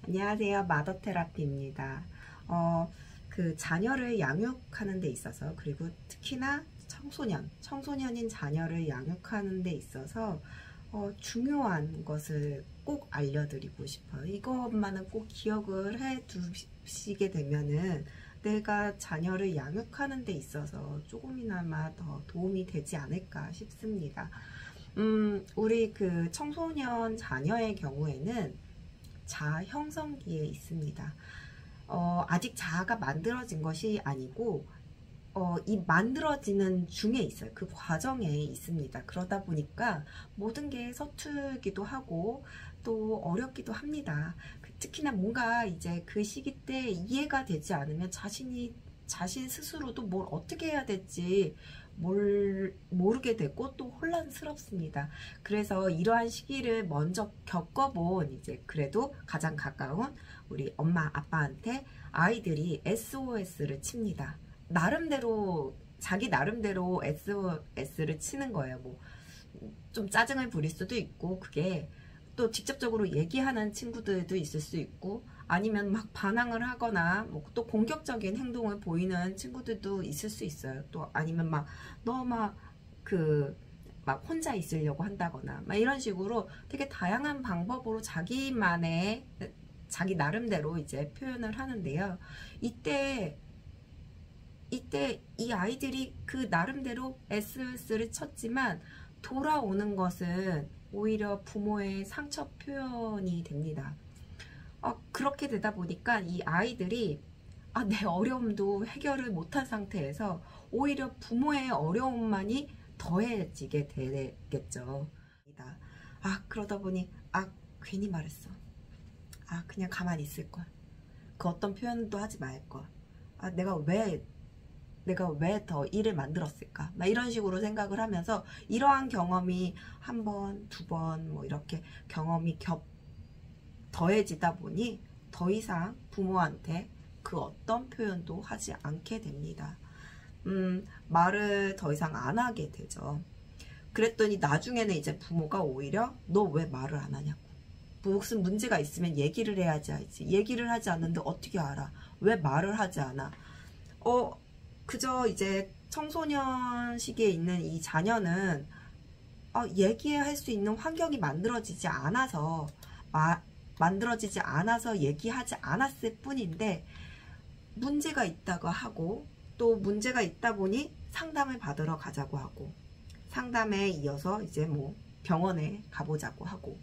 안녕하세요. 마더테라피입니다. 자녀를 양육하는 데 있어서, 그리고 특히나 청소년인 자녀를 양육하는 데 있어서 중요한 것을 꼭 알려드리고 싶어요. 이것만은 꼭 기억을 해 두시게 되면은 내가 자녀를 양육하는 데 있어서 조금이나마 더 도움이 되지 않을까 싶습니다. 우리 청소년 자녀의 경우에는 자아 형성기에 있습니다. 아직 자아가 만들어진 것이 아니고 이 만들어지는 중에 있어요. 그 과정에 있습니다. 그러다 보니까 모든 게 서툴기도 하고 또 어렵기도 합니다. 특히나 뭔가 이제 그 시기 때 이해가 되지 않으면 자신 스스로도 뭘 어떻게 해야 될지 모르게 되고 또 혼란스럽습니다. 그래서 이러한 시기를 먼저 겪어본 이제 그래도 가장 가까운 우리 엄마 아빠한테 아이들이 SOS를 칩니다. 자기 나름대로 SOS를 치는 거예요. 뭐 좀 짜증을 부릴 수도 있고, 그게 또 직접적으로 얘기하는 친구들도 있을 수 있고, 아니면 막 반항을 하거나 뭐 또 공격적인 행동을 보이는 친구들도 있을 수 있어요. 또 아니면 막 혼자 있으려고 한다거나 막 이런 식으로 되게 다양한 방법으로 자기 나름대로 이제 표현을 하는데요. 이때 이 아이들이 그 나름대로 SOS를 쳤지만 돌아오는 것은 오히려 부모의 상처 표현이 됩니다. 그렇게 되다 보니까 이 아이들이 내 어려움도 해결을 못한 상태에서 오히려 부모의 어려움만이 더해지게 되겠죠. 그러다 보니 괜히 말했어. 그냥 가만히 있을걸. 그 어떤 표현도 하지 말걸. 내가 왜 더 일을 만들었을까? 이런 식으로 생각을 하면서 이러한 경험이 한 번, 두 번 뭐 이렇게 경험이 더해지다 보니 더 이상 부모한테 그 어떤 표현도 하지 않게 됩니다. 말을 더 이상 안 하게 되죠. 그랬더니 나중에는 이제 부모가 오히려 너 왜 말을 안 하냐고. 무슨 문제가 있으면 얘기를 해야지 알지. 얘기를 하지 않는데 어떻게 알아? 왜 말을 하지 않아? 그저 이제 청소년 시기에 있는 이 자녀는 얘기할 수 있는 환경이 만들어지지 않아서 얘기하지 않았을 뿐인데, 문제가 있다고 하고 또 문제가 있다 보니 상담을 받으러 가자고 하고, 상담에 이어서 이제 뭐 병원에 가보자고 하고,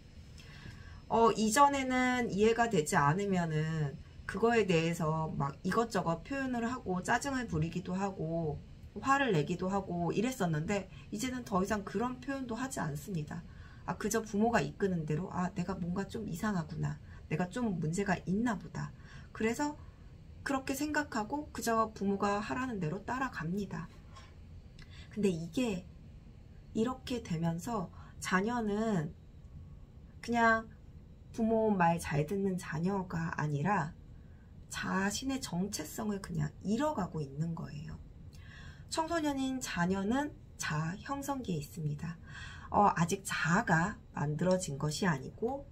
이전에는 이해가 되지 않으면은 그거에 대해서 막 이것저것 표현을 하고 짜증을 부리기도 하고 화를 내기도 하고 이랬었는데, 이제는 더 이상 그런 표현도 하지 않습니다. 그저 부모가 이끄는 대로 내가 뭔가 좀 이상하구나, 내가 좀 문제가 있나 보다, 그래서 그렇게 생각하고 그저 부모가 하라는 대로 따라갑니다. 근데 이게 이렇게 되면서 자녀는 그냥 부모 말 잘 듣는 자녀가 아니라 자신의 정체성을 그냥 잃어가고 있는 거예요. 청소년인 자녀는 자아 형성기에 있습니다. 아직 자아가 만들어진 것이 아니고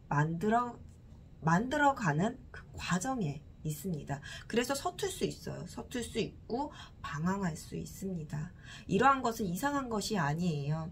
만들어가는 그 과정에 있습니다. 그래서 서툴 수 있어요. 서툴 수 있고 방황할 수 있습니다. 이러한 것은 이상한 것이 아니에요.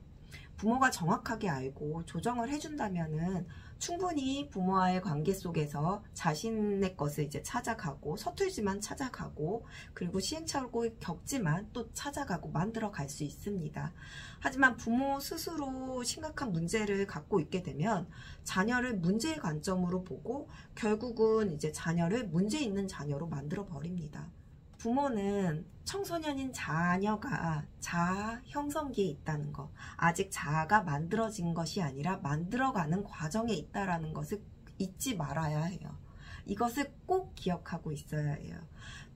부모가 정확하게 알고 조정을 해준다면은 충분히 부모와의 관계 속에서 자신의 것을 이제 찾아가고, 서툴지만 찾아가고, 그리고 시행착오를 겪지만 또 찾아가고 만들어 갈 수 있습니다. 하지만 부모 스스로 심각한 문제를 갖고 있게 되면 자녀를 문제의 관점으로 보고 결국은 이제 자녀를 문제 있는 자녀로 만들어 버립니다. 부모는 청소년인 자녀가 자아 형성기에 있다는 것, 아직 자아가 만들어진 것이 아니라 만들어가는 과정에 있다는 것을 잊지 말아야 해요. 이것을 꼭 기억하고 있어야 해요.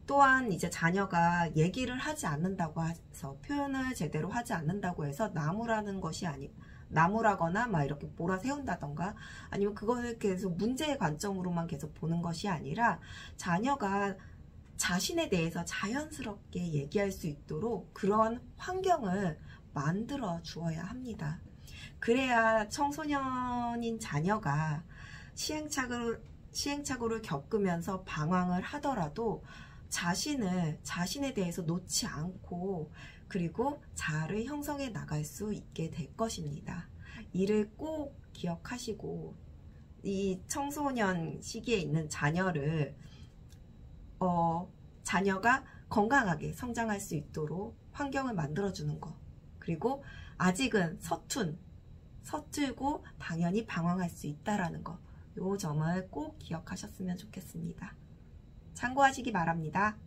또한 이제 자녀가 얘기를 하지 않는다고 해서, 표현을 제대로 하지 않는다고 해서 나무라거나 막 이렇게 몰아세운다던가, 아니면 그것을 계속 문제의 관점으로만 계속 보는 것이 아니라 자녀가 자신에 대해서 자연스럽게 얘기할 수 있도록 그런 환경을 만들어 주어야 합니다. 그래야 청소년인 자녀가 시행착오를 겪으면서 방황을 하더라도 자신에 대해서 놓지 않고 그리고 자아를 형성해 나갈 수 있게 될 것입니다. 이를 꼭 기억하시고 이 청소년 시기에 있는 자녀를 자녀가 건강하게 성장할 수 있도록 환경을 만들어주는 것, 그리고 아직은 서툴고 당연히 방황할 수 있다라는 것, 이 점을 꼭 기억하셨으면 좋겠습니다. 참고하시기 바랍니다.